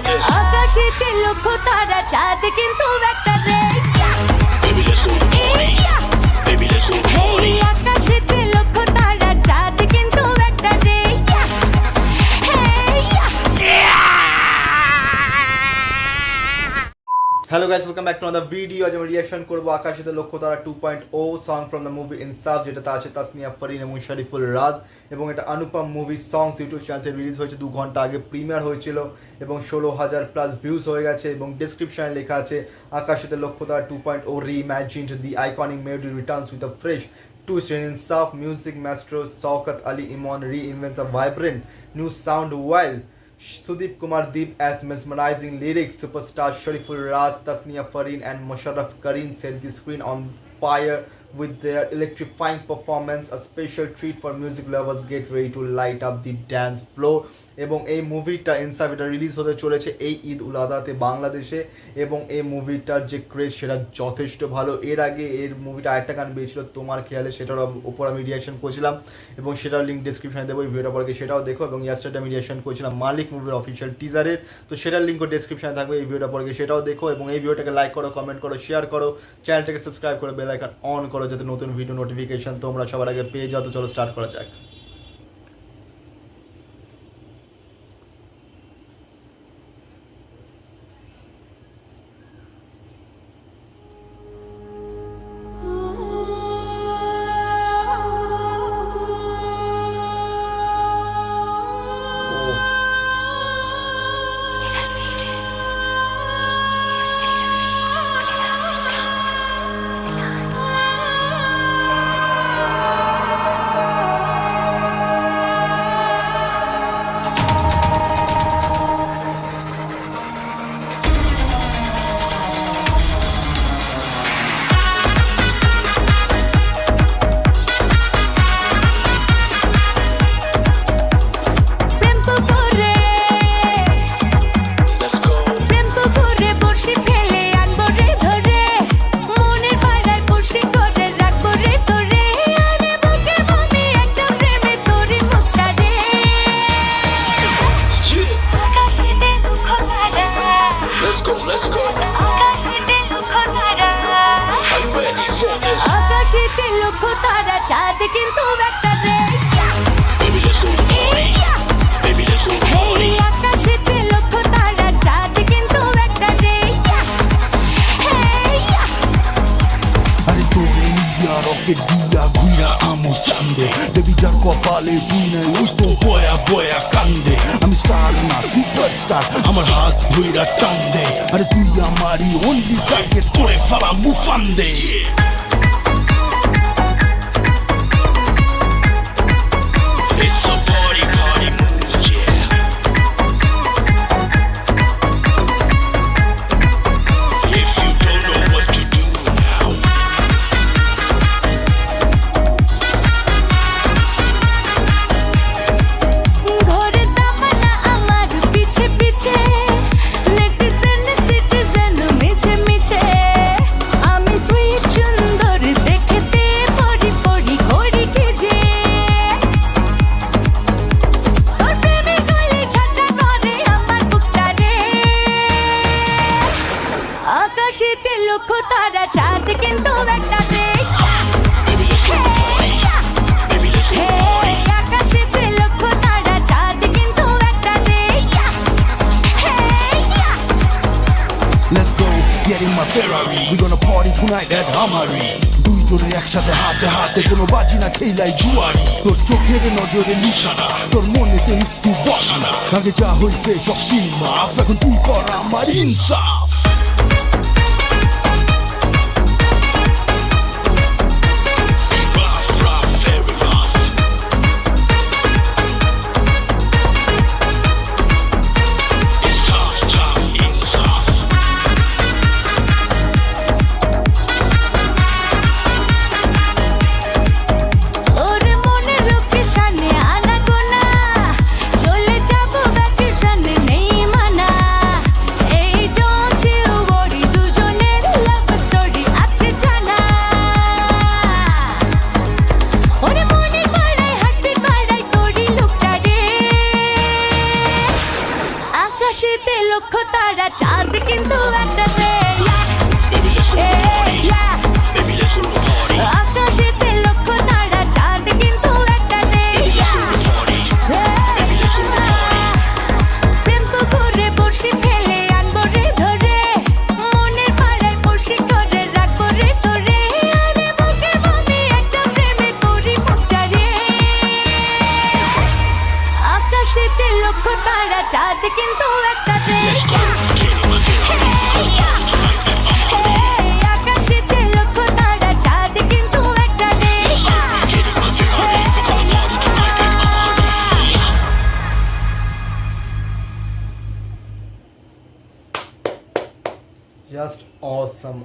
আকাশেতে লক্ষ তারা চাঁদ কিন্তু একটা রে Baby, let's go to the party. Baby, let's go to the party. আকাশেতে লক্ষ তারা চাঁদ কিন্তু একটা রে Hello guys, welcome back to another video. আজ আমি রিঅ্যাকশন করব আকাশেতে লক্ষ্য তারা 2.0 সং ফ্রম দ্য মুভি ইনসাফ, যেটাতে আছে তাসনিয়া ফারিন এবং শরীফুল রাজ, এবং এটা অনুপম মুভি সংস ইউটিউব চ্যানেলে রিলিজ হয়েছে 2 ঘন্টা আগে, প্রিমিয়ার হয়েছিল এবং 16,000 প্লাস ভিউজ হয়ে গেছে। এবং ডেসক্রিপশনে লেখা আছে আকাশেতে লক্ষ্য তারা 2.0 reimagined the iconic melody returns with a fresh twist in Insaf. Music maestro Shaukat Ali Imon reinvents a vibrant new sound while Sudeep Kumar Deep adds mesmerizing lyrics. Superstar Shariful Raz, Tasniya Farin and Musharraf Karim set the screen on fire with their electrifying performance. A special treat for music lovers. Get ready to light up the dance floor. এবং এই মুভিটা ইনসাফ এটা release হতে চলেছে এই ঈদ উল আদাতে বাংলাদেশে, এবং এই মুভিটার যে ক্রেজ সেটা যথেষ্ট ভালো। এর আগে এর মুভিটা আরেকটা গান বেরিয়েছিল তোমার খেয়ালে, সেটার উপর আমি রিঅ্যাকশন করেছিলাম এবং সেটার লিঙ্ক ডিসক্রিপশনে দেবো, এই ভিডিওটা পরে সেটাও দেখো। এবং ইয়াস্টারডে আমি রিঅ্যাকশন করেছিলাম মালিক মুভির অফিসিয়াল টিজারের, তো সেটার লিঙ্কও ডিসক্রিপশনে থাকবে, এই ভিডিওটা পরে সেটাও দেখো। এবং এই ভিডিওটাকে লাইক করো, কমেন্ট করো, শেয়ার করো, চ্যানেলটাকে সাবস্ক্রাইব করো, বেল আইকন অন করো যাতে নতুন ভিডিও নোটিফিকেশন তোমরা সবার আগে পেয়ে যাও। তো চলো স্টার্ট করা যাক। আকাশেতে লক্ষ তারা চাঁদ কিন্তু একটা রে Baby, let's go to the party. Baby, let's go to the party. আকাশেতে লক্ষ তারা চাঁদ কিন্তু একটা রে আরে তোরে নিয়া রকেট দিয়া ঘুইরা আমু চান্দে, বেবি যার কপালে তুই নাই ওই তো বয়া বয়া কান্দে। আমি স্টার না সুপারস্টার, আমার হাত ধইরা টান দে, আরে তুই আমারই অনলি টার্গেট, তোরে ফালা মুফান্দে। It's a party, party mood, yeah. If you don't know what to do now, ঘরে জামানা আমার পিছে পিছে, নেটিজেন সিটিজেন মিছে মিছে, আমি সুইট সুন্দর দেখতে পরি পরি করি কি যে তোর প্রেমে গলি ঝাঁঝা করে আমার বুকটা রে আকাশেতে লক্ষ তারা চাঁদ কিন্তু একটা রে baby, let's go to the party. Baby, let's go to the party. আকাশেতে লক্ষ তারা চাঁদ কিন্তু একটা রে Let's go, get in my Ferrari, we gonna party tonight at Hamari. দুই জনে একসাথে হাতে হাতে, কোনো বাজি না খেলাই জুয়ারি। তোর চোখের নজরে নিশানা, তোর মনেতে একটু বসানা, আগে যা হইছে সব সিনেমা, এখন তুই কর আমার ইনসাফ। Rough, rough, very rough. It's tough, tough, insaf. ওর মনে লোকেশনে আনা গোনা, চলে যাব ভ্যাকেশনে নেই মানা, এই don't you লক্ষ তারা চাঁদ কিন্তু একটা রে Baby, let's go to the party. Baby, let's go to the party. আকাশেতে লক্ষ তারা চাঁদ কিন্তু একটা রে Baby, let's go to the party. Baby, let's go to the party. প্রেম পুকুরে বসে ফেলে আনবো রে ধরে মনের পাড়ায় বসে করে রাখবো রে তোরে আরে বুকে বুকে একটা প্রেমে করি মুখটা রে আকাশেতে লক্ষ তারা চাঁদ কিন্তু একটা রে আকাশেতে লক্ষ তারা চাঁদ কিন্তু একটা রে Just awesome,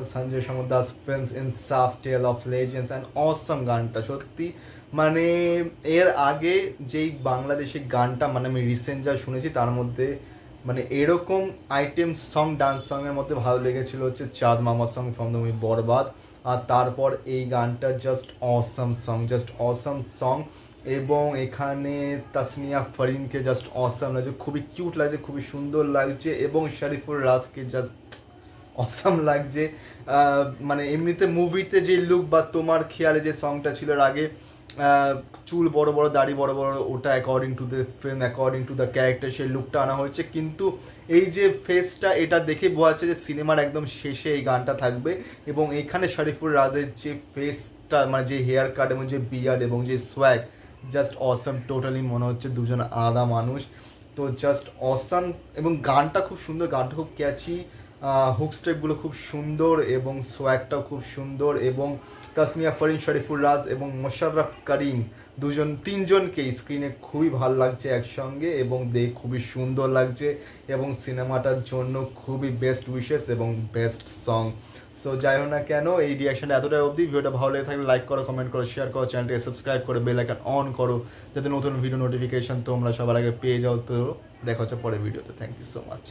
Sanjay Shamur Das films Insaf Tale of Legends and awesome গানটা সত্যি মানে এর আগে যেই বাংলাদেশি গানটা মানে আমি রিসেন্ট যা শুনেছি তার মধ্যে মানে এরকম আইটেম সং ডান্স সং এর মধ্যে ভালো লেগেছিল হচ্ছে চাঁদ মামা সং ফ্রম দ্য মুভি বরবাদ আর তারপর এই গানটা জাস্ট অসম সং এবং এখানে তাসনিয়া ফরিনকে জাস্ট অসম লাগছে খুবই কিউট লাগছে খুবই সুন্দর লাগছে এবং শরীফুল রাজকে জাস্ট অসম লাগছে মানে এমনিতে মুভিতে যে লুক বা তোমার খেয়ালে যে সংটা ছিল এর আগে চুল বড় বড় দাড়ি বড় বড় ওটা according to the film according to the character সেই লুকটা আনা হয়েছে কিন্তু এই যে ফেসটা এটা দেখে বোঝা যাচ্ছে যে সিনেমার একদম শেষে এই গানটা থাকবে এবং এখানে শরীফুল রাজের যে ফেসটা মানে যে হেয়ার কাট এবং যে বিয়ার্ড এবং যে সোয়াগ জাস্ট অসম টোটালি মনে হচ্ছে দুজন আলাদা মানুষ তো জাস্ট অসম এবং গানটা খুব সুন্দর গানটা খুব ক্যাচি হুক স্টেপগুলো খুব সুন্দর এবং সোয়াগটাও খুব সুন্দর এবং তাসনিয়া ফরিন শরীফুল রাজ এবং মোশাররফ করিম তিনজনকেই স্ক্রিনে খুবই ভালো লাগছে একসঙ্গে এবং খুবই সুন্দর লাগছে এবং সিনেমাটার জন্য খুবই বেস্ট উইশেস এবং বেস্ট সং সো যাই হোক না কেন এই রিয়াকশনটা এতটাই অবধি ভিডিওটা ভালো লেগে থাকলে লাইক করো কমেন্ট করো শেয়ার করো চ্যানেলটাকে সাবস্ক্রাইব করো বেল আইকন অন করো যাতে নতুন ভিডিও নোটিফিকেশন তোমরা সবার আগে পেয়ে যাও তো দেখা হচ্ছে পরের ভিডিওতে থ্যাংক ইউ সো মাচ